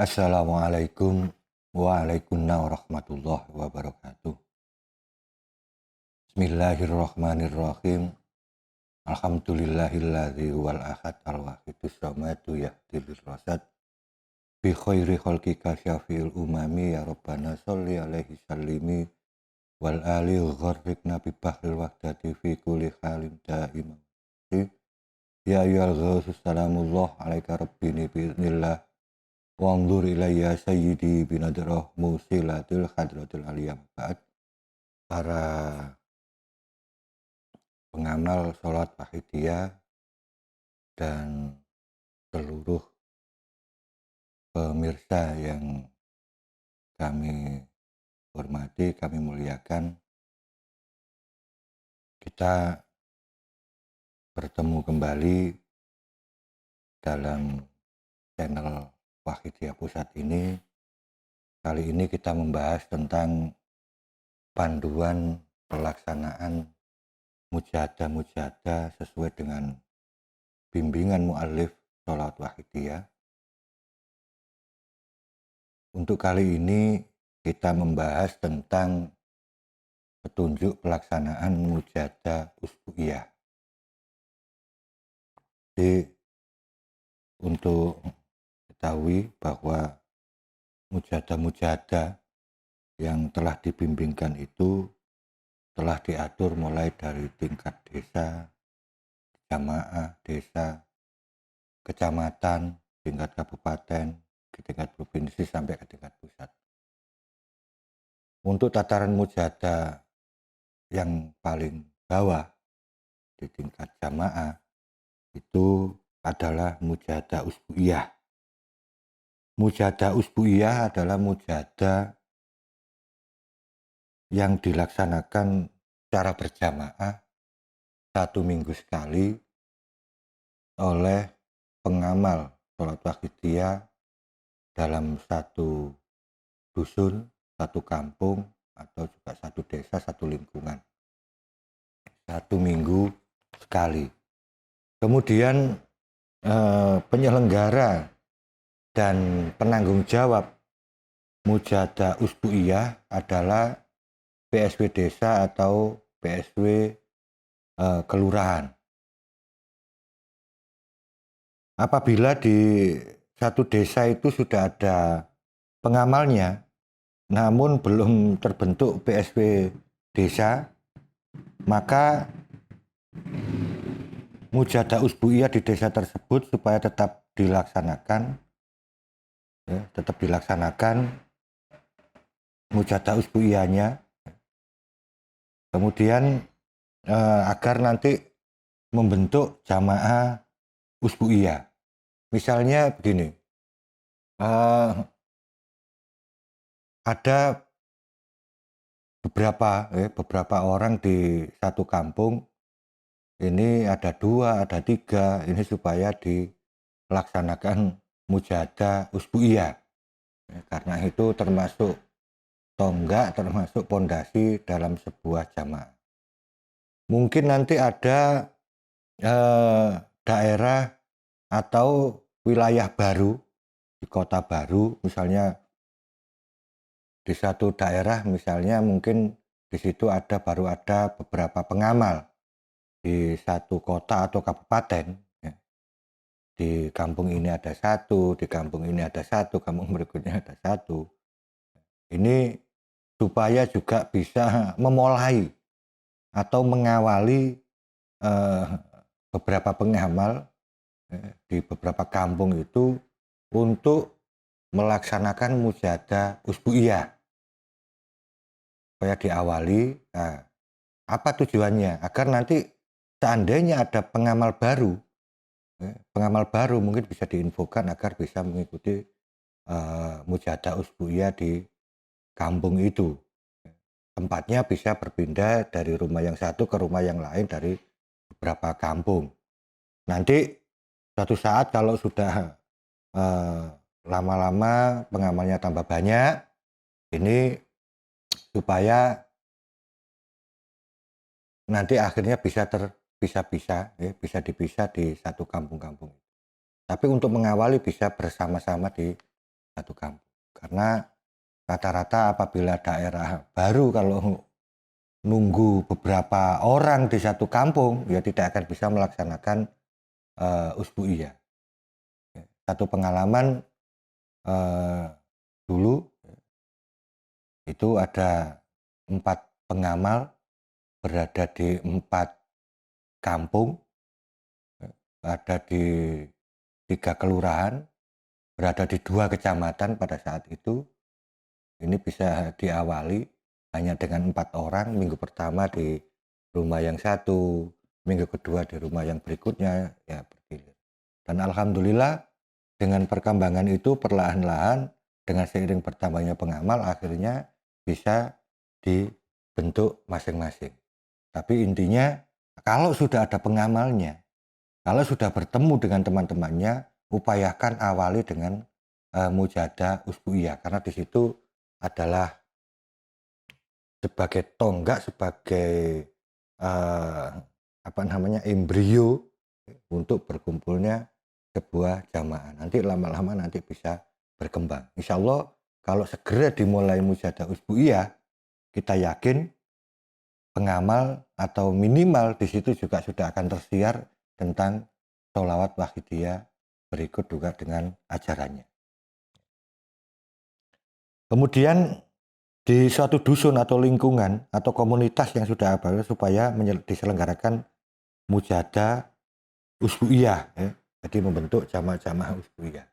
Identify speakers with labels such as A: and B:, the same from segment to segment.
A: Assalamualaikum warahmatullahi wabarakatuh. Bismillahirrahmanirrahim. Alhamdulillahilladzi huwal ahad al-wahidus samadu yahdil rasad bi khairi khalqika syafi'il umami ya rabbana sholli alaihi sallimi wal ali gharriqna bi bahril wahdati fi kulli halin daimah. Ya ayyuhal ghausus salamullah alaika rabbini biiznillah wanzur ilayya sayyidi binadrah musilatil hadratil aliyah. Ba'd. Para pengamal sholat wahidiyah dan seluruh pemirsa yang kami hormati, kami muliakan, kita bertemu kembali dalam channel Wahidiyah Pusat ini. Kali ini kita membahas tentang panduan pelaksanaan mujahadah sesuai dengan bimbingan mu'allif sholat wahidiyah. Untuk kali ini kita membahas tentang petunjuk pelaksanaan mujahadah usbu'iyah. Jadi untuk ketahui bahwa mujahadah yang telah dibimbingkan itu telah diatur mulai dari tingkat desa, jamaah desa, kecamatan, tingkat kabupaten, di tingkat provinsi sampai ke tingkat pusat. Untuk tataran mujahadah yang paling bawah di tingkat jamaah itu adalah mujahadah usbu'iyah. Mujahadah usbu'iyah adalah mujahadah yang dilaksanakan secara berjamaah 1 minggu sekali oleh pengamal sholat wahidiyah dalam satu dusun, satu kampung, atau juga satu desa, satu lingkungan. 1 minggu sekali. Kemudian penyelenggara dan penanggung jawab mujahadah usbu'iyah adalah PSW desa atau PSW kelurahan. Apabila di satu desa itu sudah ada pengamalnya, namun belum terbentuk PSW desa, maka mujahadah usbu'iyah di desa tersebut supaya tetap dilaksanakan, mujahadah usbu'iyahnya. Kemudian agar nanti membentuk jamaah usbu'iyah. Misalnya begini, ada beberapa orang di satu kampung, ini ada 2, ada 3, ini supaya dilaksanakan mujahadah usbu'iyah. Karena itu termasuk tonggak, termasuk pondasi dalam sebuah jamaah. Mungkin nanti ada daerah atau wilayah baru di kota baru, misalnya di satu daerah, misalnya mungkin di situ baru ada beberapa pengamal di satu kota atau kabupaten. Di kampung ini ada 1, di kampung ini ada 1, kampung berikutnya ada 1. Ini supaya juga bisa memulai atau mengawali beberapa pengamal di beberapa kampung itu untuk melaksanakan mujahadah usbu'iyah. Supaya diawali, apa tujuannya? Agar nanti seandainya ada pengamal baru mungkin bisa diinfokan agar bisa mengikuti mujahadah usbu'iyah di kampung itu. Tempatnya bisa berpindah dari rumah yang satu ke rumah yang lain dari beberapa kampung. Nanti suatu saat kalau sudah lama-lama pengamalnya tambah banyak, ini supaya nanti akhirnya bisa dipisah di satu kampung-kampung. Tapi untuk mengawali bisa bersama-sama di satu kampung. Karena rata-rata apabila daerah baru kalau nunggu beberapa orang di satu kampung, ya tidak akan bisa melaksanakan usbu'iyah. Satu pengalaman dulu itu ada 4 pengamal berada di 4 kampung, ada di 3 kelurahan, berada di 2 kecamatan pada saat itu. Ini bisa diawali hanya dengan 4 orang, minggu pertama di rumah yang satu, minggu kedua di rumah yang berikutnya, ya bergilir. Dan alhamdulillah dengan perkembangan itu perlahan-lahan dengan seiring bertambahnya pengamal akhirnya bisa dibentuk masing-masing. Tapi intinya kalau sudah ada pengamalnya, kalau sudah bertemu dengan teman-temannya, upayakan awali dengan mujadah usbu'iyah, karena di situ adalah sebagai tonggak, sebagai embrio untuk berkumpulnya sebuah jamaah. Nanti lama-lama nanti bisa berkembang. Insya Allah kalau segera dimulai mujadah usbu'iyah, kita yakin pengamal atau minimal di situ juga sudah akan tersiar tentang sholawat wahidiyah berikut juga dengan ajarannya. Kemudian di suatu dusun atau lingkungan atau komunitas yang sudah ada supaya diselenggarakan mujadah usbu'iyah, ya. Jadi membentuk jamaah-jamaah usbu'iyah.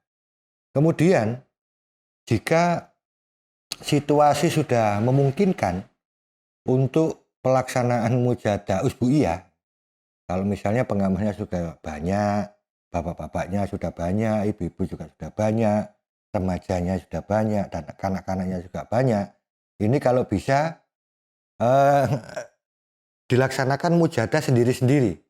A: Kemudian jika situasi sudah memungkinkan untuk pelaksanaan mujadah usbu'iyah, kalau misalnya pengamalnya sudah banyak, bapak-bapaknya sudah banyak, ibu-ibu juga sudah banyak, remajanya sudah banyak, dan kanak-kanaknya juga banyak, ini kalau bisa dilaksanakan mujadah sendiri-sendiri.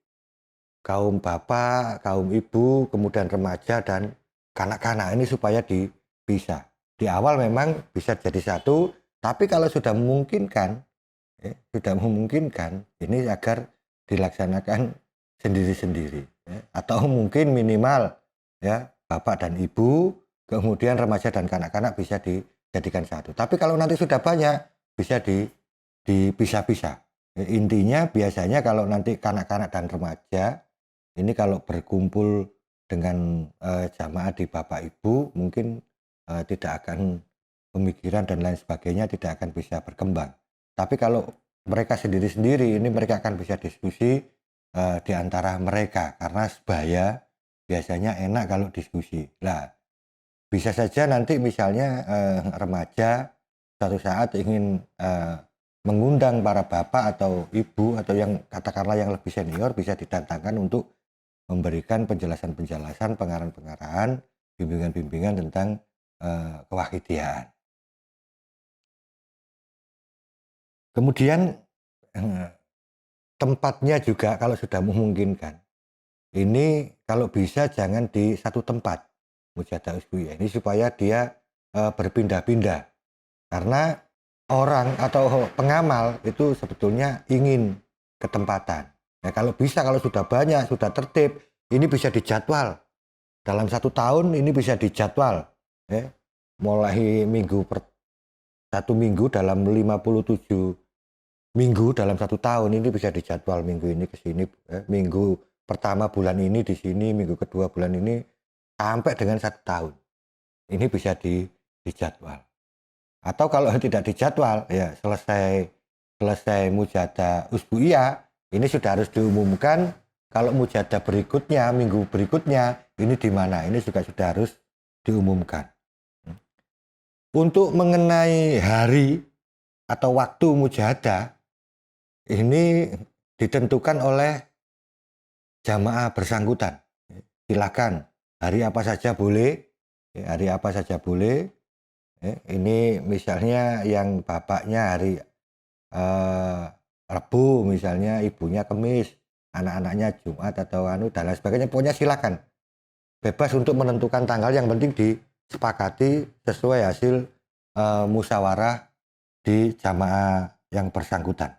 A: Kaum bapak, kaum ibu, kemudian remaja dan kanak-kanak ini supaya dipisah. Di awal memang bisa jadi satu, tapi kalau sudah memungkinkan, ini agar dilaksanakan sendiri-sendiri, ya. Atau mungkin minimal ya bapak dan ibu, kemudian remaja dan kanak-kanak bisa dijadikan satu. Tapi kalau nanti sudah banyak bisa dipisah-pisah. Intinya biasanya kalau nanti kanak-kanak dan remaja ini kalau berkumpul dengan jamaah di bapak ibu mungkin tidak akan pemikiran dan lain sebagainya tidak akan bisa berkembang. Tapi kalau mereka sendiri-sendiri ini mereka akan bisa diskusi di antara mereka karena sebaya biasanya enak kalau diskusi. Nah, bisa saja nanti misalnya remaja suatu saat ingin mengundang para bapak atau ibu atau yang katakanlah yang lebih senior bisa didatangkan untuk memberikan penjelasan-penjelasan, pengarahan-pengarahan, bimbingan-bimbingan tentang kewahidiyaan. Kemudian tempatnya juga kalau sudah memungkinkan. Ini kalau bisa jangan di satu tempat mujadah usbu'iyah ini supaya dia berpindah-pindah. Karena orang atau pengamal itu sebetulnya ingin ketempatan. Ya, kalau bisa, kalau sudah banyak, sudah tertib, ini bisa dijadwal. Dalam 1 tahun ini bisa dijadwal. Ya. Mulai satu minggu dalam 57 minggu dalam 1 tahun ini bisa dijadwal, minggu ini ke sini, minggu pertama bulan ini di sini, minggu kedua bulan ini, sampai dengan 1 tahun. Ini bisa dijadwal. Atau kalau tidak dijadwal, ya selesai mujadah usbu'iyah, ini sudah harus diumumkan kalau mujadah berikutnya, minggu berikutnya, ini di mana, ini juga sudah harus diumumkan. Untuk mengenai hari atau waktu mujadah, ini ditentukan oleh jamaah bersangkutan. Silakan, hari apa saja boleh, hari apa saja boleh. Ini misalnya yang bapaknya hari Rabu, misalnya ibunya Kamis, anak-anaknya Jumat atau dan lain sebagainya. Pokoknya silakan, bebas untuk menentukan tanggal, yang penting disepakati sesuai hasil musyawarah di jamaah yang bersangkutan.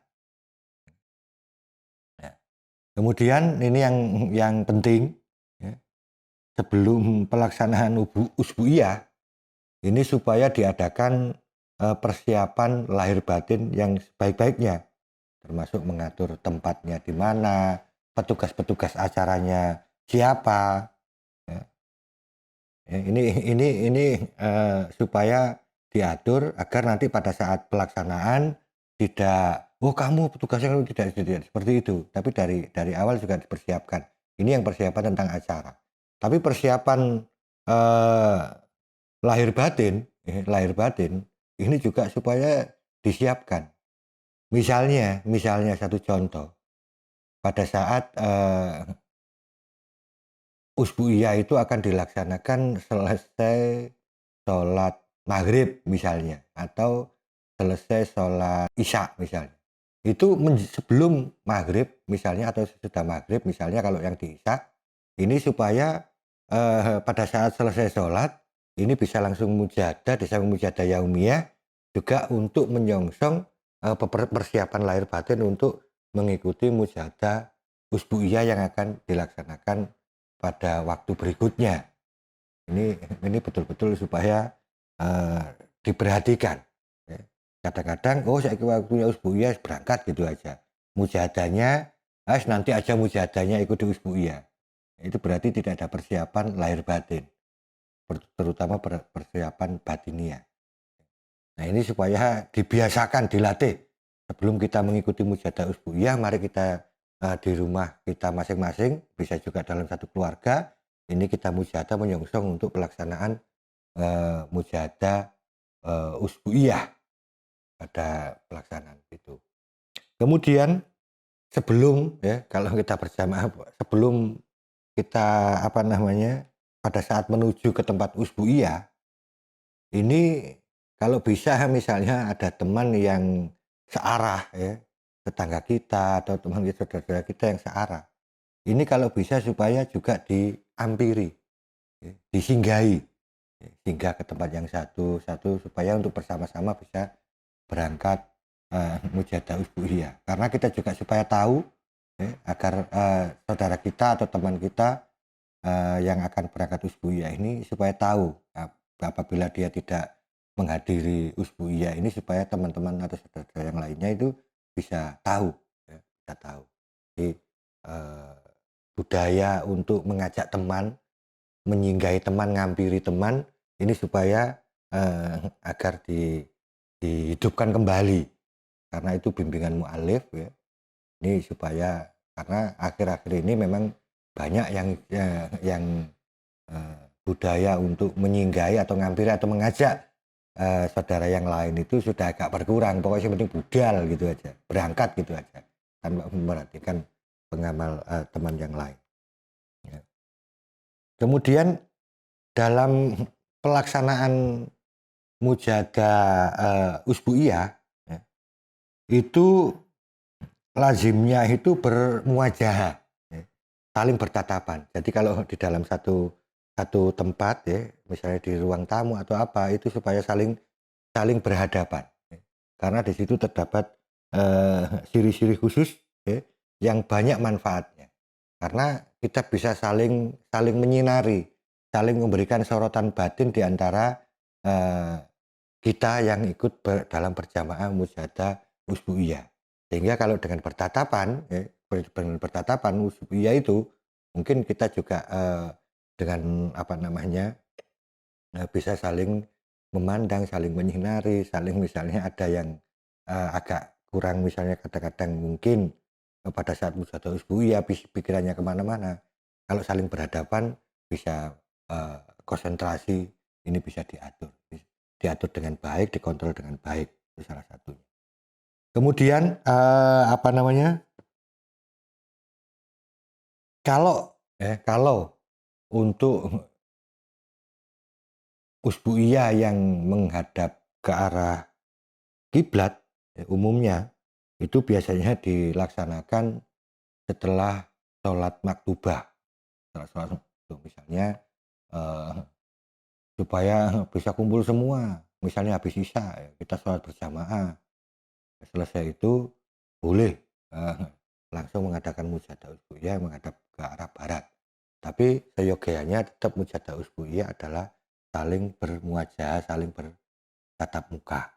A: Kemudian ini yang penting, ya, sebelum pelaksanaan usbu'iyah Ini supaya diadakan persiapan lahir batin yang sebaik-baiknya, termasuk mengatur tempatnya di mana, petugas-petugas acaranya siapa, ya. Supaya diatur agar nanti pada saat pelaksanaan tidak, "Oh kamu petugasnya," tidak seperti itu. Tapi dari awal juga dipersiapkan. Ini yang persiapan tentang acara. Tapi persiapan, eee, lahir batin ini juga supaya disiapkan. Misalnya satu contoh, pada saat, Usbu'iyah itu akan dilaksanakan selesai sholat maghrib misalnya, atau selesai sholat isya misalnya. Itu sebelum maghrib misalnya atau sesudah maghrib misalnya kalau yang di isya, ini supaya pada saat selesai sholat, ini bisa langsung mujadah, di samping mujadah yaumiyah, juga untuk menyongsong persiapan lahir batin untuk mengikuti mujadah Usbu'iyah yang akan dilaksanakan pada waktu berikutnya. Ini betul-betul supaya eee, diperhatikan, ya. Kadang-kadang, "Oh saiki waktunya usbu'iyah berangkat," gitu aja. Mujahadahnya, nanti aja mujahadahnya ikut di usbu'iyah." Itu berarti tidak ada persiapan lahir batin, terutama persiapan batiniah. Nah ini supaya dibiasakan, dilatih. Sebelum kita mengikuti mujadah usbu'iyah, mari kita di rumah kita masing-masing, bisa juga dalam satu keluarga, ini kita mujadah menyongsong untuk pelaksanaan mujadah usbu'iyah pada pelaksanaan itu. Kemudian sebelum ya, kalau kita berjamaah, sebelum kita apa namanya, pada saat menuju ke tempat usbu'iyah, ini kalau bisa misalnya ada teman yang searah ya, tetangga kita atau teman kita, saudara kita yang searah. Ini kalau bisa supaya juga diampiri, ya, disinggahi, ya, singgah ke tempat yang satu supaya untuk bersama-sama bisa berangkat mujadah usbu'iyah. Karena kita juga supaya tahu ya, agar saudara kita atau teman kita yang akan berangkat usbu'iyah ini supaya tahu apabila dia tidak menghadiri usbu'iyah ini, supaya teman-teman atau saudara yang lainnya itu bisa tahu, ya, bisa tahu. Jadi budaya untuk mengajak teman, menyinggahi teman, ngampiri teman, ini supaya agar dihidupkan kembali, karena itu bimbingan mu'alif ya. Ini supaya, karena akhir-akhir ini memang banyak yang budaya untuk menyinggahi atau ngampiri atau mengajak saudara yang lain itu sudah agak berkurang. Pokoknya yang penting budal gitu aja, berangkat gitu aja, tanpa memperhatikan pengamal teman yang lain, ya. Kemudian dalam pelaksanaan mujadah usbu'iyah, ya, itu lazimnya itu bermuajahah, ya, saling bertatapan. Jadi kalau di dalam satu satu tempat ya, misalnya di ruang tamu atau apa, itu supaya saling saling berhadapan, ya. Karena di situ terdapat ciri-ciri khusus ya, yang banyak manfaatnya. Karena kita bisa saling saling menyinari, saling memberikan sorotan batin di antara kita yang ikut dalam berjamaah mujadah usbu'iyah. Sehingga kalau dengan bertatapan, ya, dengan bertatapan usbu'iyah itu, mungkin kita juga dengan apa namanya, bisa saling memandang, saling menyinari, saling misalnya ada yang agak kurang, misalnya kadang-kadang mungkin pada saat mujadah usbu'iyah pikirannya kemana-mana. Kalau saling berhadapan bisa konsentrasi, ini bisa diatur. Diatur dengan baik, dikontrol dengan baik, itu salah satunya. Kemudian apa namanya, kalau untuk usbu'iyah yang menghadap ke arah kiblat, ya, umumnya itu biasanya dilaksanakan setelah sholat maktubah. Setelah sholat maktubah, misalnya eh, supaya bisa kumpul semua. Misalnya habis isya ya, kita sholat berjamaah. Selesai itu boleh eh, langsung mengadakan mujadah usbu'iyah menghadap ke arah barat. Tapi seyogianya tetap mujadah usbu'iyah adalah saling bermuajah, saling bertatap muka.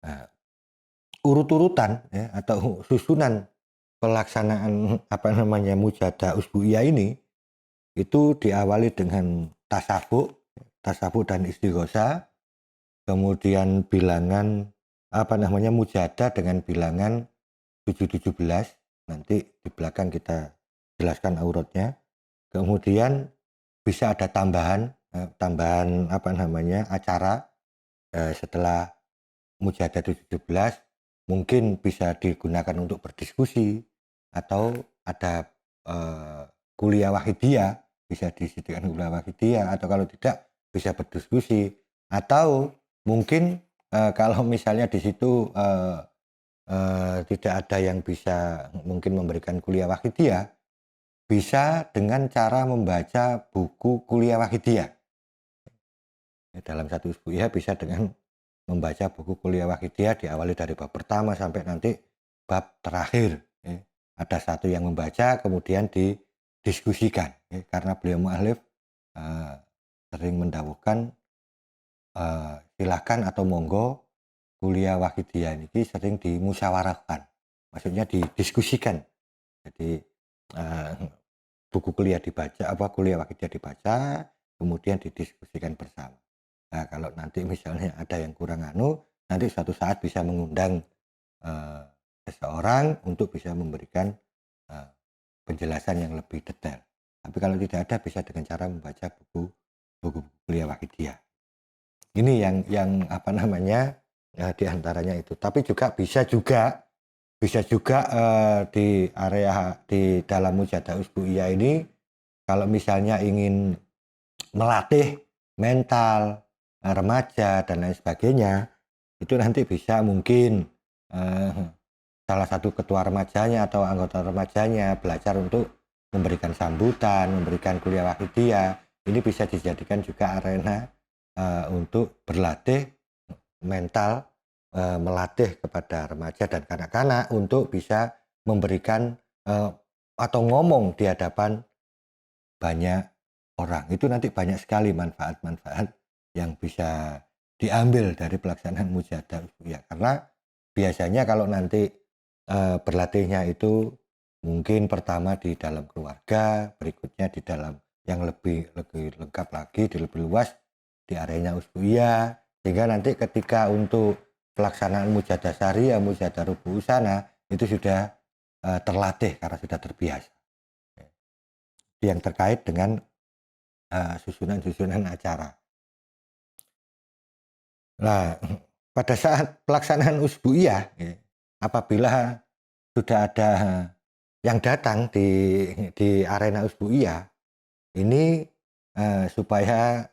A: Nah, urut-urutan ya, atau susunan pelaksanaan mujadah usbu'iyah ini itu diawali dengan tasabuk dan istighosa, kemudian bilangan mujadah dengan bilangan 717, nanti di belakang kita jelaskan auratnya. Kemudian bisa ada tambahan acara setelah mujadah 717, mungkin bisa digunakan untuk berdiskusi atau ada kuliah wahidiyah, bisa disediakan kuliah wahidiyah, atau kalau tidak bisa berdiskusi, atau mungkin kalau misalnya di situ tidak ada yang bisa mungkin memberikan kuliah wahidiyah, bisa dengan cara membaca buku kuliah wahidiyah. Dalam satu usbu'iyah bisa dengan membaca buku kuliah wahidiyah, diawali dari bab pertama sampai nanti bab terakhir. Ada satu yang membaca, kemudian didiskusikan. Karena beliau mu'alif sering mendawuhkan silakan atau monggo kuliah wahidiyah ini sering dimusyawarahkan. Maksudnya didiskusikan. Jadi buku kuliah kuliah wahidiyah dibaca, kemudian didiskusikan bersama. Nah, kalau nanti misalnya ada yang kurang nanti suatu saat bisa mengundang seseorang untuk bisa memberikan penjelasan yang lebih detail. Tapi kalau tidak ada, bisa dengan cara membaca buku kuliah wahidiyah. Ini yang diantaranya itu. Tapi juga bisa juga di area di dalam mujadah usbu'iyah ini, kalau misalnya ingin melatih mental remaja dan lain sebagainya, itu nanti bisa mungkin salah satu ketua remajanya atau anggota remajanya belajar untuk memberikan sambutan, memberikan kuliah wahidiyah. Ini bisa dijadikan juga arena untuk berlatih mental, melatih kepada remaja dan kanak-kanak untuk bisa memberikan atau ngomong di hadapan banyak orang. Itu nanti banyak sekali manfaat-manfaat yang bisa diambil dari pelaksanaan mujadah usbu'iyah. Karena biasanya kalau nanti berlatihnya itu mungkin pertama di dalam keluarga, berikutnya di dalam yang lebih lengkap lagi, lebih luas di areanya usbu'iyah, sehingga nanti ketika untuk pelaksanaan mujadah syariah, mujadah rubuh usana itu sudah terlatih karena sudah terbiasa. Yang terkait dengan susunan-susunan acara. Nah, pada saat pelaksanaan usbu'iyah, apabila sudah ada yang datang di arena usbu'iyah, ini supaya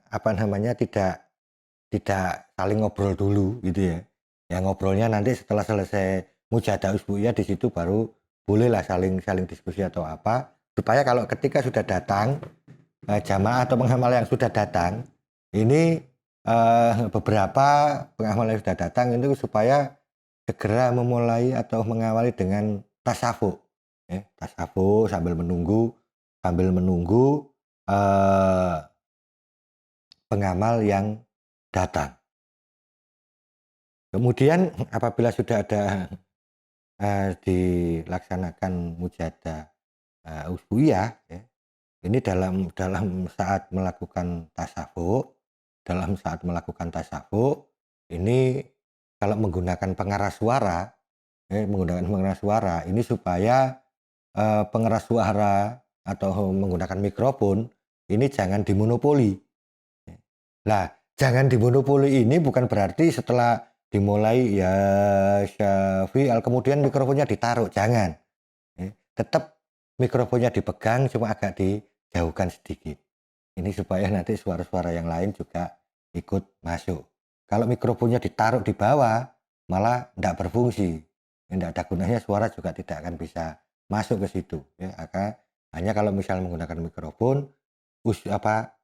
A: tidak saling ngobrol dulu gitu ya. Yang ngobrolnya nanti setelah selesai mujadah usbu'iyah, di situ baru bolehlah saling diskusi atau apa, supaya kalau ketika sudah datang jamaah atau pengamal yang sudah datang, ini beberapa pengamal yang sudah datang itu supaya segera memulai atau mengawali dengan tasawuf, tasawuf sambil menunggu pengamal yang datang. Kemudian apabila sudah ada dilaksanakan mujadah usbu'iyah, ini dalam saat melakukan tasawuf, ini kalau menggunakan pengeras suara, ini supaya pengeras suara atau menggunakan mikrofon ini jangan dimonopoli. Nah, jangan dimonopoli ini bukan berarti setelah dimulai ya Syafi'al kemudian mikrofonnya ditaruh, jangan. Tetap mikrofonnya dipegang, cuma agak dijauhkan sedikit. Ini supaya nanti suara-suara yang lain juga ikut masuk. Kalau mikrofonnya ditaruh di bawah, malah tidak berfungsi. Tidak ada gunanya, suara juga tidak akan bisa masuk ke situ. Hanya kalau misalnya menggunakan mikrofon,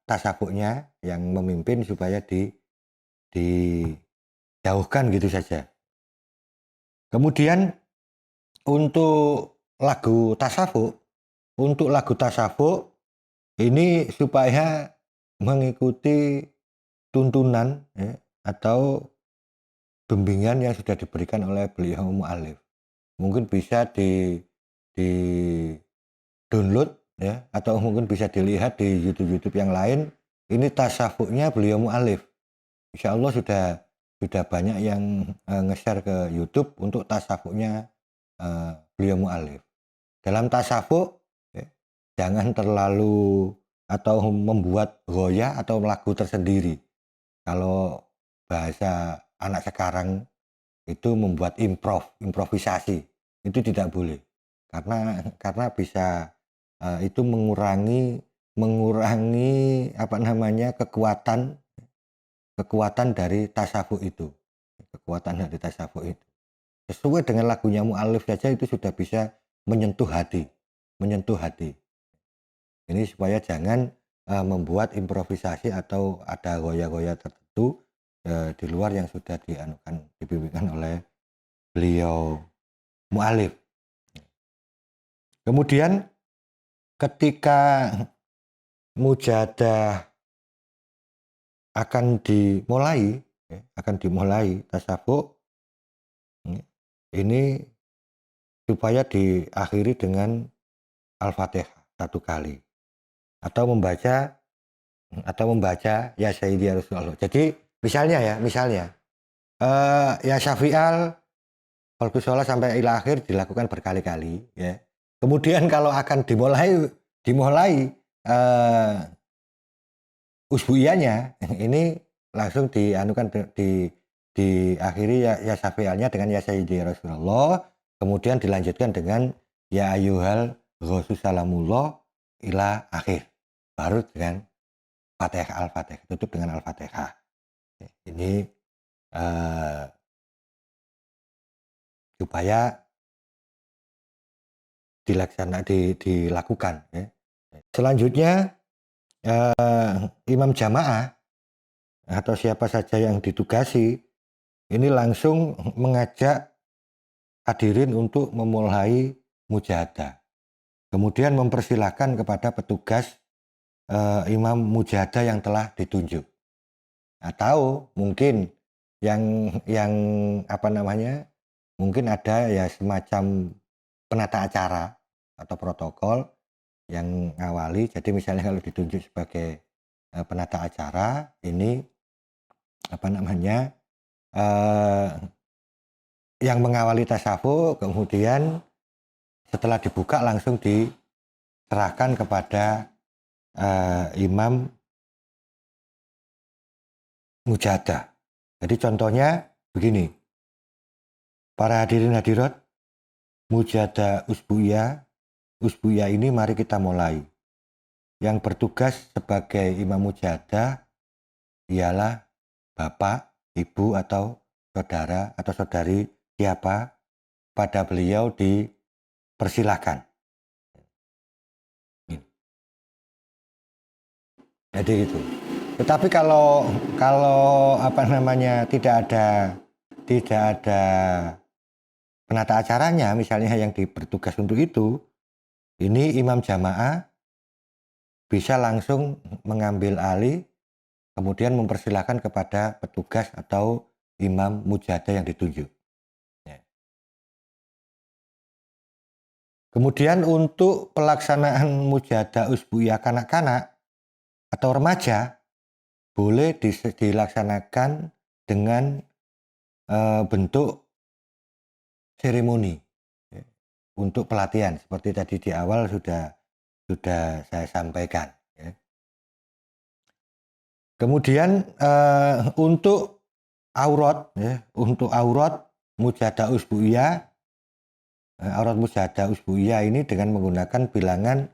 A: tasawufnya yang memimpin supaya dijauhkan gitu saja. Kemudian untuk lagu tasawuf ini supaya mengikuti tuntunan ya, atau bimbingan yang sudah diberikan oleh beliau mu'alif. Mungkin bisa di download ya, atau mungkin bisa dilihat di YouTube yang lain. Ini tasawufnya beliau mu'alif. Insya Allah sudah banyak yang nge-share ke YouTube untuk tasawufnya beliau mu'alif. Dalam tasawuf ya, jangan terlalu atau membuat ghoyah atau lagu tersendiri. Kalau bahasa anak sekarang itu membuat improvisasi, itu tidak boleh. Karena bisa itu mengurangi apa namanya kekuatan dari tasawuf itu. Kekuatan dari tasawuf itu. Sesuai dengan lagunya mu'alif saja itu sudah bisa menyentuh hati. Ini supaya jangan membuat improvisasi atau ada goyah-goyah tertentu di luar yang sudah dibimbingkan oleh beliau mu'alif. Kemudian ketika mujahadah akan dimulai tasawuf ini supaya diakhiri dengan Al-Fatihah satu kali atau membaca ya Sayyidi ya Rasulullah. Jadi misalnya ya Syafi'al Al-Qusolah sampai ila akhir dilakukan berkali-kali ya. Kemudian kalau akan dimulai usbuiyahnya ini langsung diakhiri ya Syafi'alnya dengan ya Sayyidi ya Rasulullah, kemudian dilanjutkan dengan ya ayyuhal ghaussus salamullah ila akhir. Baru dengan Fatihah Al-Fatihah, tutup dengan Al-Fatihah. Ini supaya dilakukan ya. Selanjutnya imam jamaah atau siapa saja yang ditugasi ini langsung mengajak hadirin untuk memulai mujahadah. Kemudian mempersilahkan kepada petugas imam mujahadah yang telah ditunjuk. Atau mungkin yang apa namanya? Mungkin ada ya semacam penata acara atau protokol yang ngawali. Jadi misalnya kalau ditunjuk sebagai penata acara ini apa namanya? Yang mengawali tasawuf, kemudian setelah dibuka langsung diserahkan kepada imam mujahadah. Jadi contohnya begini, para hadirin hadirat, mujahadah usbuiyah ini mari kita mulai. Yang bertugas sebagai imam mujahadah ialah bapak, ibu atau saudara atau saudari siapa pada beliau dipersilahkan. Jadi itu. Tetapi kalau apa namanya tidak ada penata acaranya, misalnya yang bertugas untuk itu, ini imam jamaah bisa langsung mengambil alih, kemudian mempersilahkan kepada petugas atau imam mujahadah yang ditunjuk. Ya. Kemudian untuk pelaksanaan mujahadah usbuiyah kanak-kanak atau remaja boleh dilaksanakan dengan bentuk seremoni ya, untuk pelatihan seperti tadi di awal sudah saya sampaikan. Ya. Kemudian untuk aurat mujahadah usbuiyah ini dengan menggunakan bilangan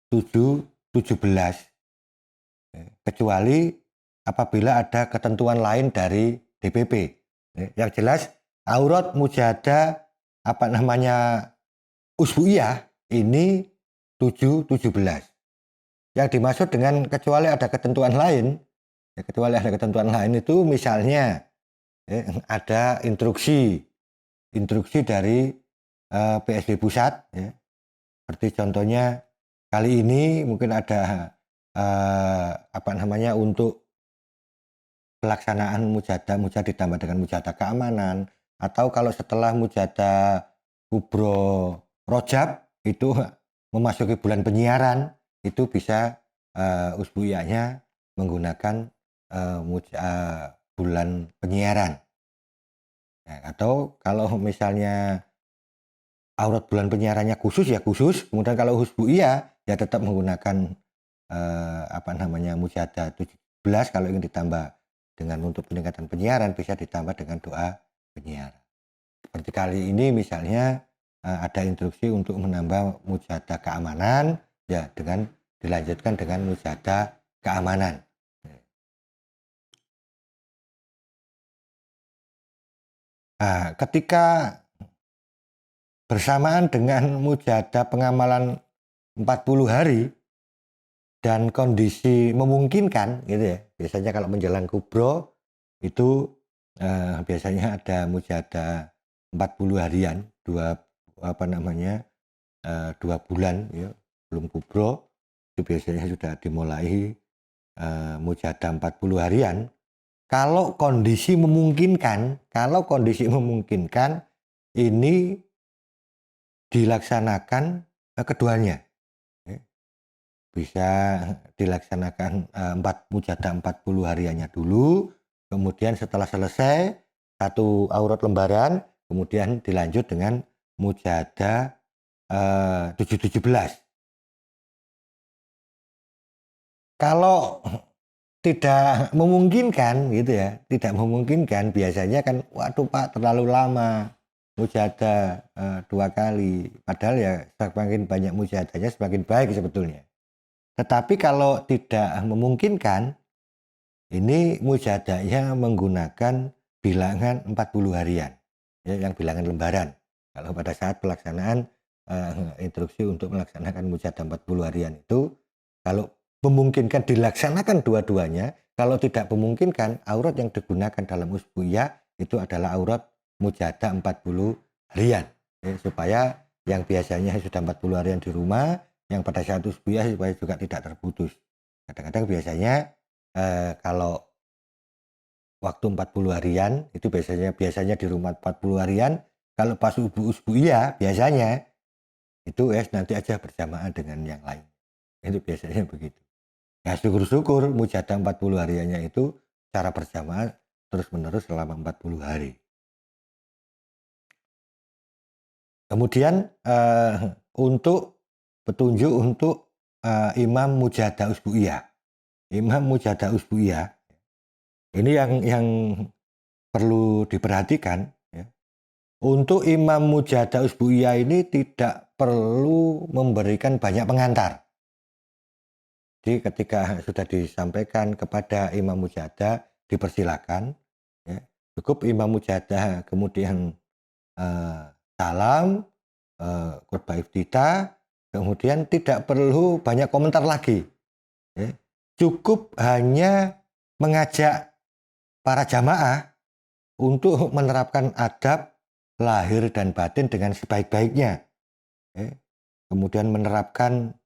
A: 17 kecuali apabila ada ketentuan lain dari DPP. Yang jelas aurat mujahadah usbuiyah ini 17. Yang dimaksud dengan kecuali ada ketentuan lain itu misalnya ada instruksi dari PSB pusat ya. Seperti contohnya kali ini mungkin ada untuk pelaksanaan mujadah ditambah dengan mujadah keamanan, atau kalau setelah mujadah kubro Rojab itu memasuki bulan penyiaran, itu bisa usbuiyahnya menggunakan bulan penyiaran. Nah, atau kalau misalnya aurat bulan penyiarannya khusus ya khusus, kemudian kalau usbuiyah ya tetap menggunakan mujadah 17, kalau ingin ditambah dengan untuk peningkatan penyiaran bisa ditambah dengan doa penyiaran. Seperti kali ini misalnya ada instruksi untuk menambah mujadah keamanan ya dengan dilanjutkan dengan mujadah keamanan. Nah, ketika bersamaan dengan mujadah pengamalan 40 hari dan kondisi memungkinkan gitu ya. Biasanya kalau menjelang kubro itu biasanya ada mujadah 40 harian, 2 bulan ya, belum kubro itu biasanya sudah dimulai mujadah 40 harian. Kalau kondisi memungkinkan ini dilaksanakan keduanya. Bisa dilaksanakan mujadah 40 hariannya dulu, kemudian setelah selesai satu aurat lembaran, kemudian dilanjut dengan mujadah 17. Kalau tidak memungkinkan gitu ya, tidak memungkinkan biasanya kan, waduh Pak terlalu lama mujadah 2 kali. Padahal ya semakin banyak mujadahnya semakin baik sebetulnya. Tetapi kalau tidak memungkinkan, ini mujadahnya menggunakan bilangan 40 harian, ya, yang bilangan lembaran. Kalau pada saat pelaksanaan instruksi untuk melaksanakan mujadah 40 harian itu, kalau memungkinkan dilaksanakan dua-duanya, kalau tidak memungkinkan, aurat yang digunakan dalam usbuiyah itu adalah aurat mujadah 40 harian. Ya, supaya yang biasanya sudah 40 harian di rumah, yang pada saat usbuiyah supaya juga tidak terputus. Kadang-kadang biasanya kalau waktu 40 harian itu biasanya di rumah 40 harian, kalau pas usbuiyah biasanya itu nanti aja berjamaah dengan yang lain. Itu biasanya begitu. Ya syukur-syukur mujadah 40 hariannya itu secara berjamaah terus-menerus selama 40 hari. Kemudian untuk petunjuk untuk imam mujadah usbuiyah. Imam mujadah usbuiyah ini yang perlu diperhatikan ya. Untuk imam mujadah usbuiyah ini tidak perlu memberikan banyak pengantar. Jadi ketika sudah disampaikan kepada imam mujadah dipersilakan ya, cukup imam mujadah kemudian salam, khutbah iftitah, kemudian tidak perlu banyak komentar lagi ya. Cukup hanya mengajak para jamaah untuk menerapkan adab lahir dan batin dengan sebaik-baiknya. Kemudian menerapkan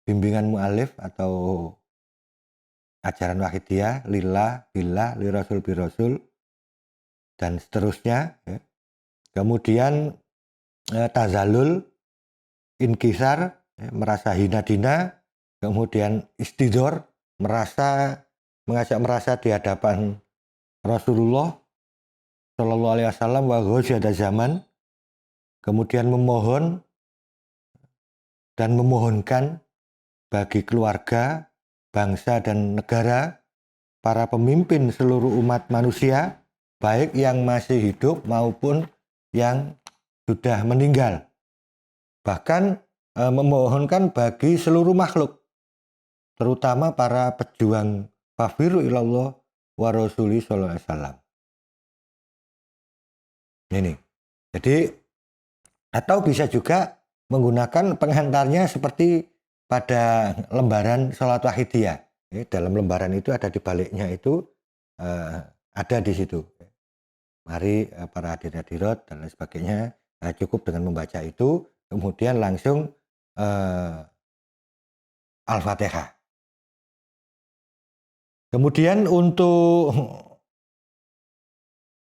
A: bimbingan mu'alif atau ajaran wahidiyah, lillah, billah, lirasul, birasul, dan seterusnya. Kemudian tazalul, inkisar, merasa hina dina, kemudian istidor, mengajak merasa di hadapan Rasulullah Shallallahu Alaihi Wasallam wa ghaziyada zaman, kemudian memohon dan memohonkan bagi keluarga, bangsa dan negara, para pemimpin seluruh umat manusia, baik yang masih hidup maupun yang sudah meninggal. Bahkan memohonkan bagi seluruh makhluk, terutama para pejuang fafiru ilallah wa rasuli sallallahu alaihi wasallam. Ini. Jadi atau bisa juga menggunakan pengantarnya seperti pada lembaran sholat wahidiyah. Dalam lembaran itu ada di baliknya itu ada di situ. Mari para hadirat dan lain sebagainya, cukup dengan membaca itu, kemudian langsung Al-Fatihah. Kemudian untuk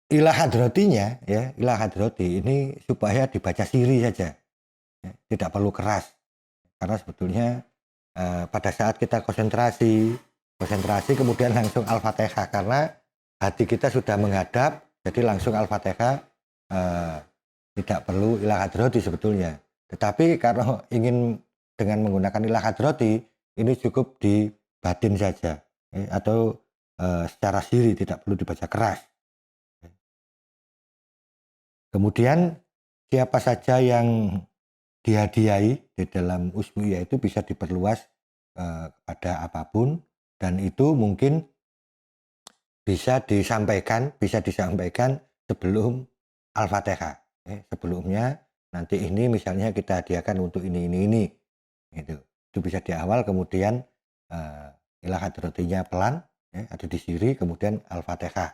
A: ilah hadratinya ya, ilah hadrati ini supaya dibaca siri saja, ya, tidak perlu keras. Karena sebetulnya pada saat kita konsentrasi kemudian langsung Al-Fatihah karena hati kita sudah menghadap, jadi langsung Al-Fatihah, tidak perlu ilah hadrati sebetulnya. Tetapi kalau ingin dengan menggunakan ilah hadrati, ini cukup di batin saja, ya, atau secara siri, tidak perlu dibaca keras. Kemudian siapa saja yang dihadiahi di dalam usbu'iyah itu bisa diperluas pada apapun, dan itu mungkin bisa disampaikan sebelum Al-Fatihah. Sebelumnya nanti ini misalnya kita hadiahkan untuk ini gitu. Itu bisa di awal, kemudian ilah hadratinya pelan, ya, ada di siri, kemudian Al-Fatihah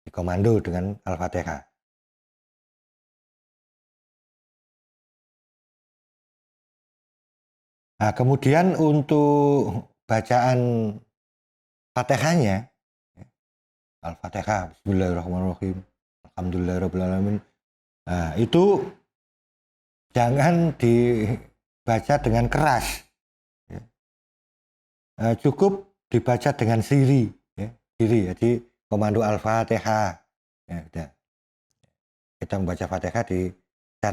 A: dikomando dengan Al-Fatihah. Nah, kemudian untuk bacaan Fatihahnya, Al-Fatihah, Bismillahirrahmanirrahim, Alhamdulillahirrahmanirrahim. Nah, itu jangan dibaca dengan keras, ya. Cukup dibaca dengan siri, ya. Siri, jadi komando Al-Fatihah, ya, udah. Kita membaca Fatihah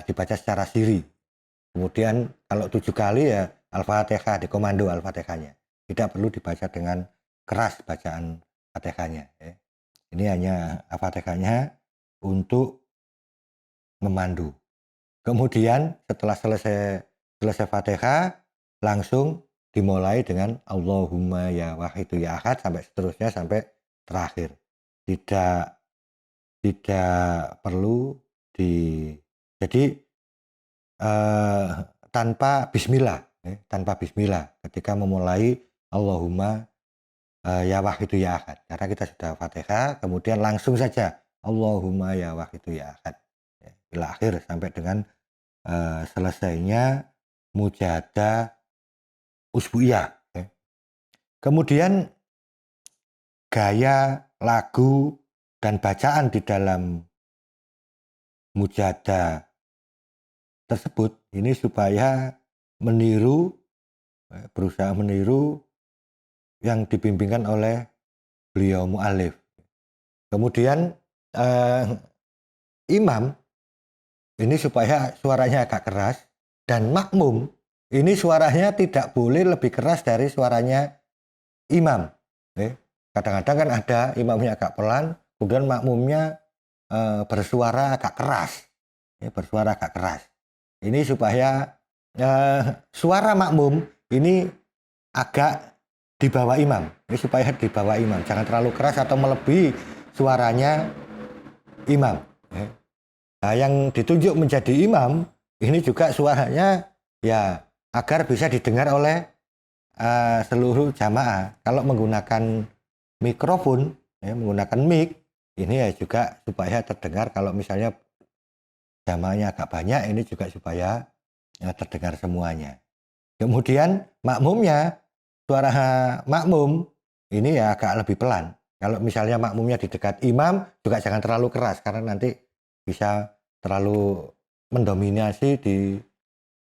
A: dibaca secara siri. Kemudian kalau 7 kali ya Al-Fatihah, dikomando Al-Fatihahnya. Tidak perlu dibaca dengan keras bacaan Fatihahnya, ya. Ini hanya Al-Fatihahnya untuk memandu. Kemudian setelah selesai Fatihah, langsung dimulai dengan Allahumma ya wahidu ya ahad sampai seterusnya sampai terakhir. Tidak perlu jadi tanpa bismillah, ya, tanpa bismillah ketika memulai Allahumma ya wahidu ya ahad. Karena kita sudah Fatihah, kemudian langsung saja Allahumma ya wahidu ya ahad. Ya, ila akhir sampai dengan selesainya mujahadah usbu'iyah, ya. Kemudian gaya, lagu, dan bacaan di dalam mujahadah tersebut ini supaya berusaha meniru yang dibimbingkan oleh beliau mu'alif. Kemudian imam ini supaya suaranya agak keras, dan makmum ini suaranya tidak boleh lebih keras dari suaranya imam. Kadang-kadang kan ada imamnya agak pelan, kemudian makmumnya bersuara agak keras. Bersuara agak keras. Ini supaya suara makmum ini agak di bawah imam. Ini supaya di bawah imam. Jangan terlalu keras atau melebihi suaranya imam. Nah, yang ditunjuk menjadi imam ini juga suaranya ya agar bisa didengar oleh seluruh jamaah. Kalau menggunakan mikrofon, ya, menggunakan mic, ini ya juga supaya terdengar. Kalau misalnya jamaahnya agak banyak, ini juga supaya ya, terdengar semuanya. Kemudian makmumnya, suara makmum ini ya agak lebih pelan. Kalau misalnya makmumnya di dekat imam juga jangan terlalu keras karena nanti bisa terlalu mendominasi di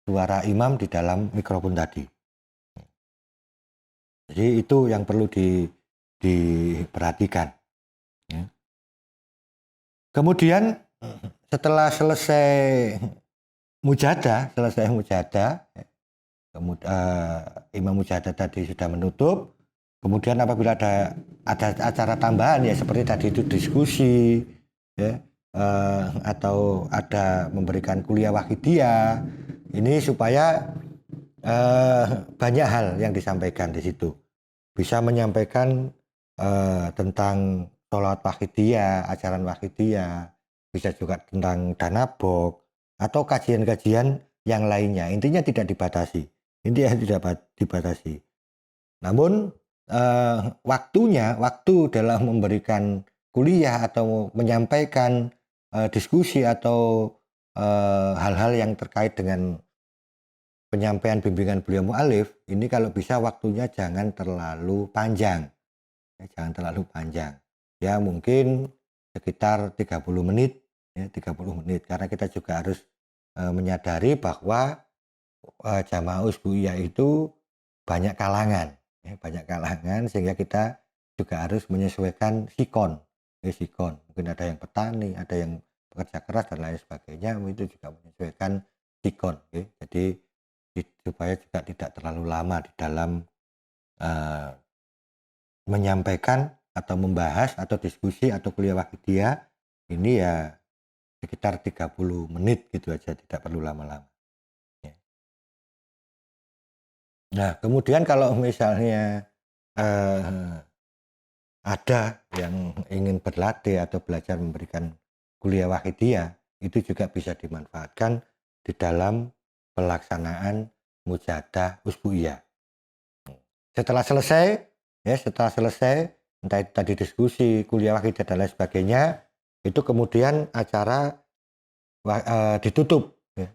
A: suara imam di dalam mikrofon tadi. Jadi itu yang perlu diperhatikan. Ya. Kemudian setelah selesai mujahadah, imam mujahadah tadi sudah menutup. Kemudian apabila ada acara tambahan ya seperti tadi itu diskusi, ya, atau ada memberikan kuliah wahidiyah, ini supaya banyak hal yang disampaikan di situ. Bisa menyampaikan tentang sholat wahidiyah, ajaran wahidiyah, bisa juga tentang danabok, atau kajian-kajian yang lainnya. Intinya tidak dibatasi. Intinya tidak dibatasi. Namun waktu dalam memberikan kuliah atau menyampaikan diskusi atau hal-hal yang terkait dengan penyampaian bimbingan beliau mu'alif, ini kalau bisa waktunya jangan terlalu panjang. jangan terlalu panjang. Ya mungkin sekitar 30 menit, ya 30 menit. Karena kita juga harus menyadari bahwa jamaah usbu'iyah itu banyak kalangan, ya, banyak kalangan sehingga kita juga harus menyesuaikan sikon, ya, sikon. Mungkin ada yang petani, ada yang bekerja keras dan lain sebagainya, itu juga menyesuaikan sikon. Ya. Jadi supaya juga tidak terlalu lama di dalam uh, menyampaikan atau membahas atau diskusi atau kuliah wakidiyah ini ya sekitar 30 menit gitu aja, tidak perlu lama-lama. Ya. Nah, kemudian kalau misalnya ada yang ingin berlatih atau belajar memberikan kuliah wakidiyah, itu juga bisa dimanfaatkan di dalam pelaksanaan mujahadah usbu'iyah. Setelah selesai, entah itu tadi diskusi, kuliah wakidiyah dan lain sebagainya, itu kemudian acara ditutup. Ya.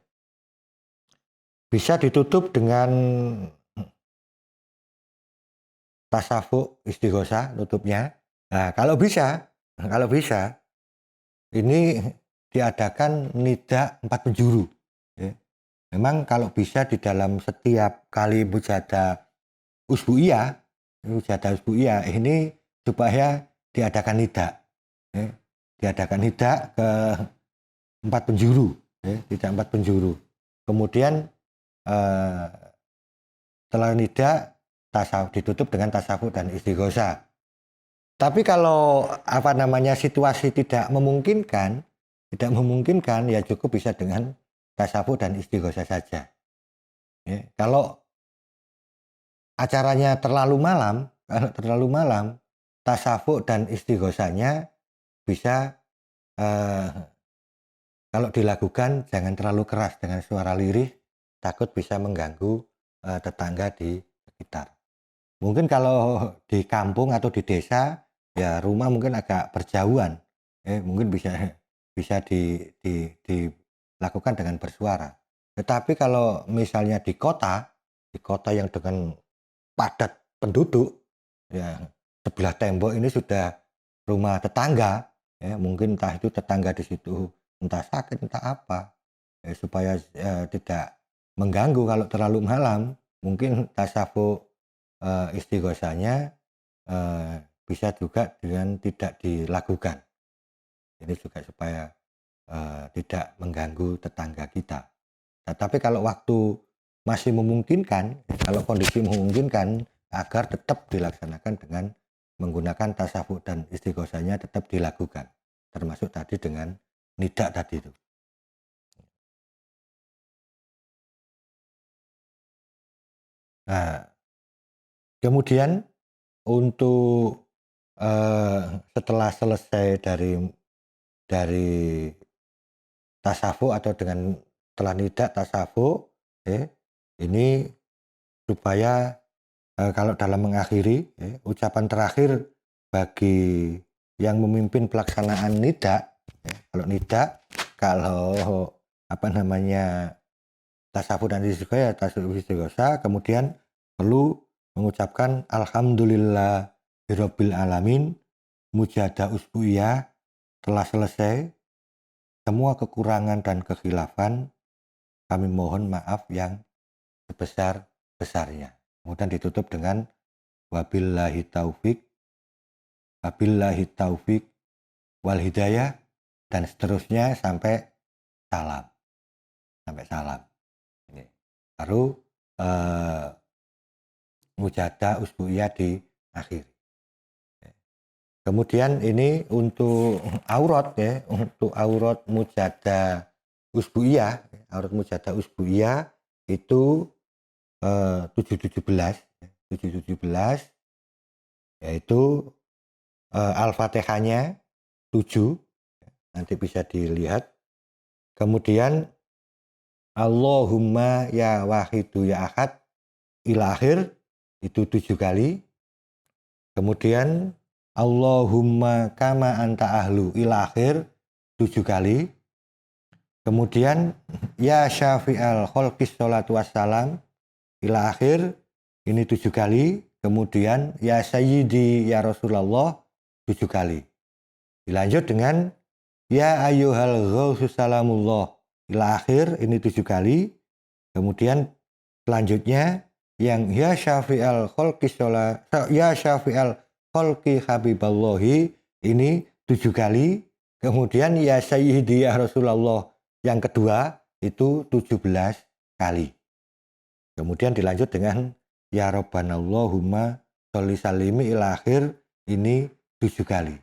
A: Bisa ditutup dengan tasawuf istighosah tutupnya. Nah, kalau bisa ini diadakan nida 4 penjuru. Ya. Memang kalau bisa di dalam setiap kali mujahadah usbu'iyah ini supaya diadakan nida. Ya. Diadakan nida ke 4 penjuru. Ya. Tidak 4 penjuru. Kemudian setelah nida ditutup dengan tasawuf dan istighosah. Tapi kalau situasi tidak memungkinkan ya cukup bisa dengan tasawuf dan istighosah saja. Ya, kalau acaranya terlalu malam, tasawuf dan istighosahnya bisa kalau dilakukan jangan terlalu keras dengan suara lirih, takut bisa mengganggu tetangga di sekitar. Mungkin kalau di kampung atau di desa, ya rumah mungkin agak berjauhan, mungkin bisa dilakukan dengan bersuara. Tetapi kalau misalnya di kota yang dengan padat penduduk, ya sebelah tembok ini sudah rumah tetangga, ya mungkin entah itu tetangga di situ entah sakit entah apa, supaya tidak mengganggu kalau terlalu malam, mungkin tasawuf istighosahnya bisa juga dengan tidak dilakukan. Ini juga supaya tidak mengganggu tetangga kita. Nah, tapi kalau waktu masih memungkinkan, kalau kondisi memungkinkan, agar tetap dilaksanakan dengan menggunakan tasawuf dan istighosahnya tetap dilakukan. Termasuk tadi dengan nida tadi itu. Nah, kemudian untuk setelah selesai dari tasawuf atau dengan telah nida tasawuf, ini supaya kalau dalam mengakhiri, ucapan terakhir bagi yang memimpin pelaksanaan nida, kalau tasawuf dan istighosah, tasawuf istighosah, kemudian perlu mengucapkan alhamdulillahirabbil alamin, mujahadah usbu'iyah telah selesai, semua kekurangan dan kekhilafan kami mohon maaf yang sebesar-besarnya. Kemudian ditutup dengan wabillahi taufik wal hidayah dan seterusnya sampai salam. Ini baru mujahadah usbu'iyah di akhir. Kemudian ini untuk aurat untuk aurat mujahadah usbu'iyah itu 717 yaitu Al-Fatihahnya 7, nanti bisa dilihat. Kemudian Allahumma ya wahidu ya ahad ila akhir itu 7 kali. Kemudian Allahumma kama anta ahlu ila akhir 7 kali. Kemudian ya syafi'al khalqis sholatu wassalam ila akhir ini 7 kali. kemudian ya sayyidi ya Rasulullah 7 kali. Dilanjut dengan ya ayyuhal ghausus salamullah ila akhir, ini 7 kali. Kemudian selanjutnya yang ya syafi'al khalqi ya syafi'al khalqi habiballahi, ini 7 kali. Kemudian ya sayyidi ya Rasulullah yang kedua itu 17 kali. Kemudian dilanjut dengan ya Rabbanallahumma sholli salimi ila akhir, ini 7 kali.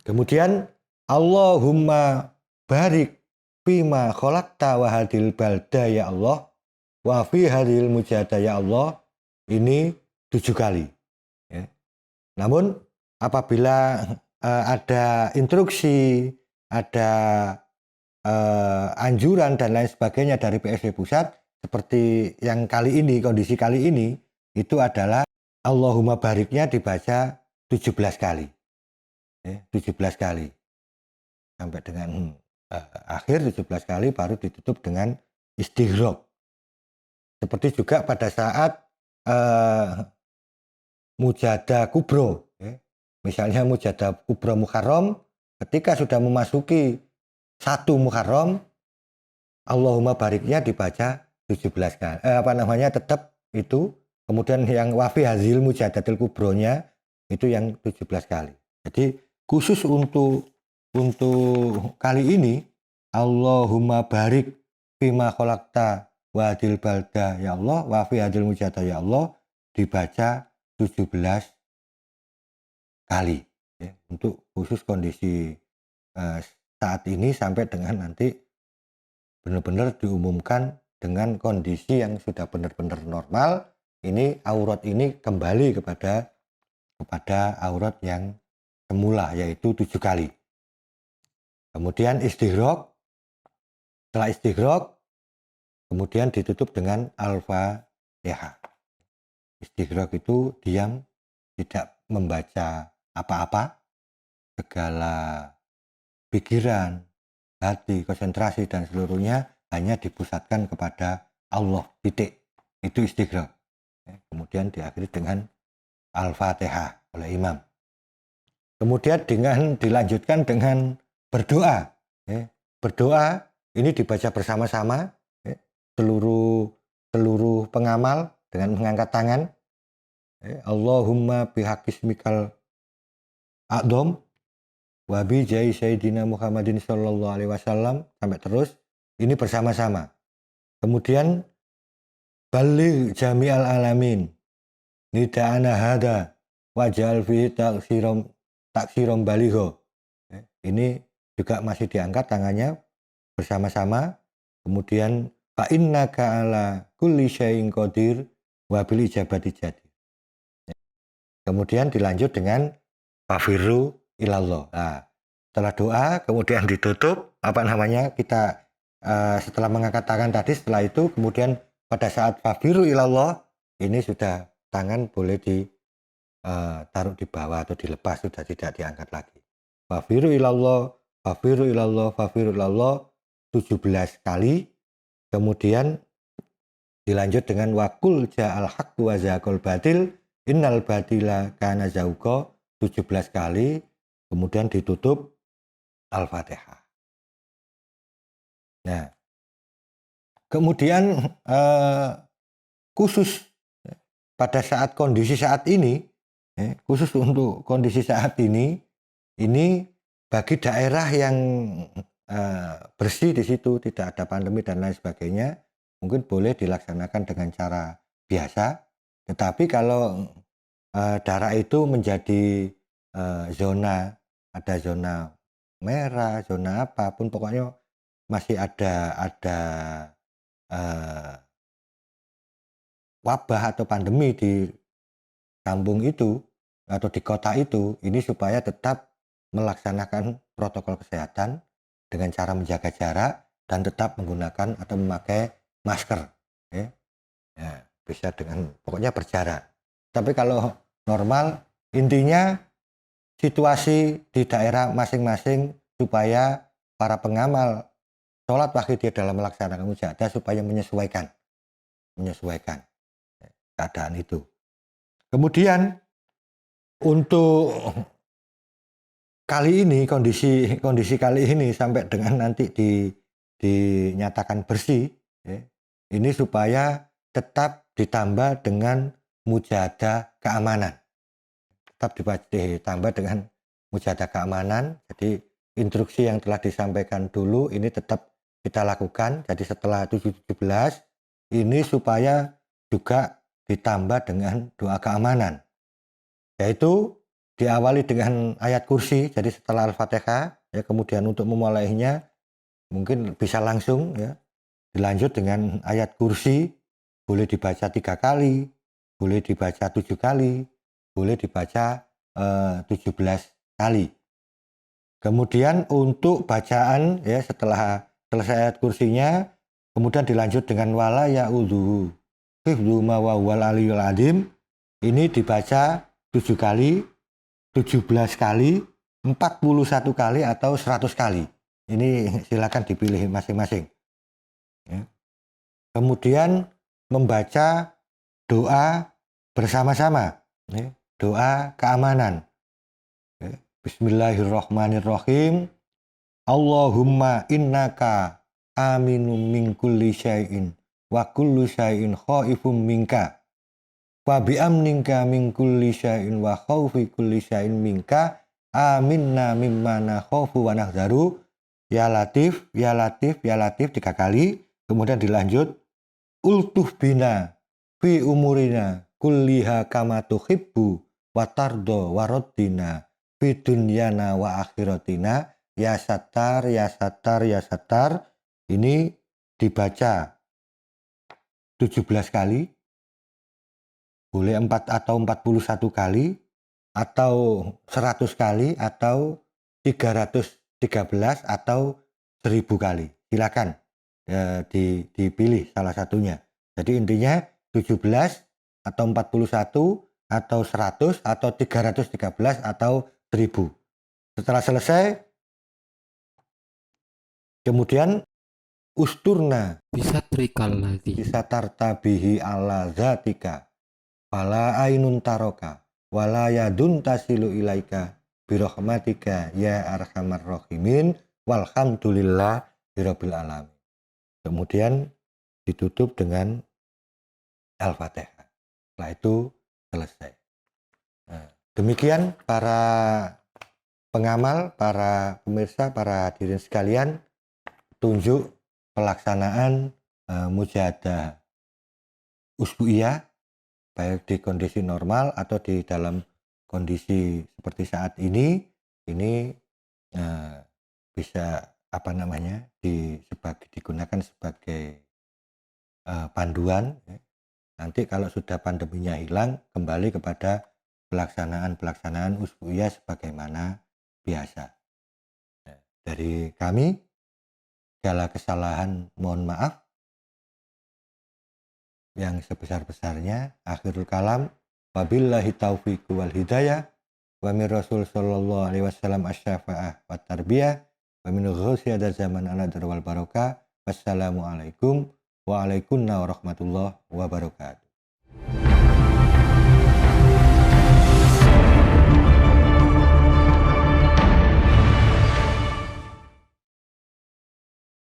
A: Kemudian Allahumma barik fima khalaqta wa hadil balda ya Allah wa fi hadil mujahada ya Allah, ini 7 kali. Ya. Namun apabila ada instruksi, ada anjuran dan lain sebagainya dari PSB Pusat, seperti yang kali ini, kondisi kali ini, itu adalah Allahumma bariknya dibaca 17 kali. 17 kali. Sampai dengan akhir 17 kali baru ditutup dengan istighraq. Seperti juga pada saat Mujadah Kubro. Misalnya Mujadah Kubro Muharram, ketika sudah memasuki 1 Muharram, Allahumma bariknya dibaca 17 kali. Tetap itu. Kemudian yang wafi hazil mujadatil kubronya itu yang 17 kali. Jadi khusus untuk kali ini Allahumma barik fima khalaqta wa adil balda ya Allah wa fi adil mujada ya Allah dibaca 17 kali ya, untuk khusus kondisi saat ini sampai dengan nanti benar-benar diumumkan dengan kondisi yang sudah benar-benar normal. Ini aurat ini kembali kepada aurat yang semula, yaitu 7 kali. Kemudian istighraq. Setelah istighraq, kemudian ditutup dengan al-Fatihah. Istighraq itu diam, tidak membaca apa-apa, segala pikiran, hati, konsentrasi dan seluruhnya hanya dipusatkan kepada Allah, titik. Itu istighraq. Kemudian diakhiri dengan Al-Fatihah oleh imam. Kemudian dilanjutkan dengan berdoa. Berdoa ini dibaca bersama-sama, seluruh pengamal dengan mengangkat tangan. Allahumma bihaqqismikal a'dham wa bi jai sayyidina Muhammadin sallallahu alaihi wasallam, sampai terus. Ini bersama-sama. Kemudian baligh jami'al alamin nida'ana hada waj'al fihi taksirom baligho. Ini juga masih diangkat tangannya bersama-sama. Kemudian fa innaka ala kulli syai'in qadir wa bil ijabati jadir. Kemudian dilanjut dengan fafirru ilallah. Nah, setelah doa kemudian ditutup kita setelah mengangkat tangan tadi, setelah itu kemudian pada saat fafirru ilallah ini sudah tangan boleh ditaruh di bawah atau dilepas, sudah tidak diangkat lagi. Fafirru ilallah, fafirru ilallah, fafirru ilallah 17 kali. Kemudian dilanjut dengan wakul ja'al haqqu wa zaqal batil innal batila kana zahuqa 17 kali. Kemudian ditutup Al-Fatihah. Nah, kemudian khusus pada saat kondisi saat ini, khusus untuk kondisi saat ini bagi daerah yang bersih di situ, tidak ada pandemi dan lain sebagainya, mungkin boleh dilaksanakan dengan cara biasa. Tetapi kalau daerah itu menjadi zona, ada zona merah, zona apapun, pokoknya masih ada wabah atau pandemi di kampung itu atau di kota itu, ini supaya tetap melaksanakan protokol kesehatan dengan cara menjaga jarak dan tetap menggunakan atau memakai masker. Ya, bisa dengan pokoknya berjarak. Tapi kalau normal, intinya situasi di daerah masing-masing supaya para pengamal sholat waktu dalam melaksanakan mujahadah supaya menyesuaikan keadaan itu. Kemudian untuk kali ini kondisi kali ini sampai dengan nanti dinyatakan bersih, ya, ini supaya tetap ditambah dengan mujahadah keamanan. Tetap ditambah dengan mujahadah keamanan. Jadi instruksi yang telah disampaikan dulu ini tetap kita lakukan. Jadi setelah 17 ini supaya juga ditambah dengan doa keamanan, yaitu diawali dengan ayat kursi. Jadi setelah Al-Fatihah, ya, kemudian untuk memulainya mungkin bisa langsung, ya, dilanjut dengan ayat kursi, boleh dibaca 3 kali, boleh dibaca 7 kali, boleh dibaca 17 kali. Kemudian untuk bacaan, ya, setelah selesai ayat kursinya, kemudian dilanjut dengan wala ya'udhu hifdzu ma wal aliyul azim. Ini dibaca 7 kali, 17 kali, 41 kali atau 100 kali. Ini silakan dipilih masing-masing. Ya. Kemudian membaca doa bersama-sama, ya, doa keamanan. Ya. Bismillahirrahmanirrahim. Allahumma innaka aminum min kulli syai'in wa kullu syai'in khaifum minka. Wa bi'amninka min kulli syai'in wa khaufi kulli syai'in minka aminna mimma nakhafu wa nahzaru ya latif ya latif ya latif 3 kali. Kemudian dilanjut ultuh bina fi umurina kulliha kama tuhibbu wa tardo wa raddina fi dunyana wa akhiratina ya sattar ya sattar ya sattar. Ini dibaca 17 kali, boleh 4 atau 41 kali, atau 100 kali, atau 313 atau 1000 kali. Silakan dipilih salah satunya. Jadi intinya 17 atau 41 atau 100 atau 313 atau 1000. Setelah selesai, kemudian usturna
B: bisa trikalati
A: bisa tartabihi ala zatika fala ainun taroka wala yadun tasilu ilaika birahmatika ya arhamar rahimin walhamdulillah birabbil alamin. Kemudian ditutup dengan Al-Fatihah. Setelah itu selesai. Nah, demikian para pengamal, para pemirsa, para hadirin sekalian, tunjuk pelaksanaan mujahadah usbu'iyah baik di kondisi normal atau di dalam kondisi seperti saat ini bisa digunakan sebagai panduan, ya. Nanti kalau sudah pandeminya hilang, kembali kepada pelaksanaan usbu'iyah sebagaimana biasa. Dari kami, segala kesalahan mohon maaf. Yang sebesar-besarnya. Akhirul kalam. Wabillahi taufiq wal hidayah. Wa min rasul sallallahu alaihi wasallam asy-syafa'ah wa tarbiyah. Wa min ghusiyada zaman ala wal barakah. Wassalamualaikum warahmatullahi wabarakatuh.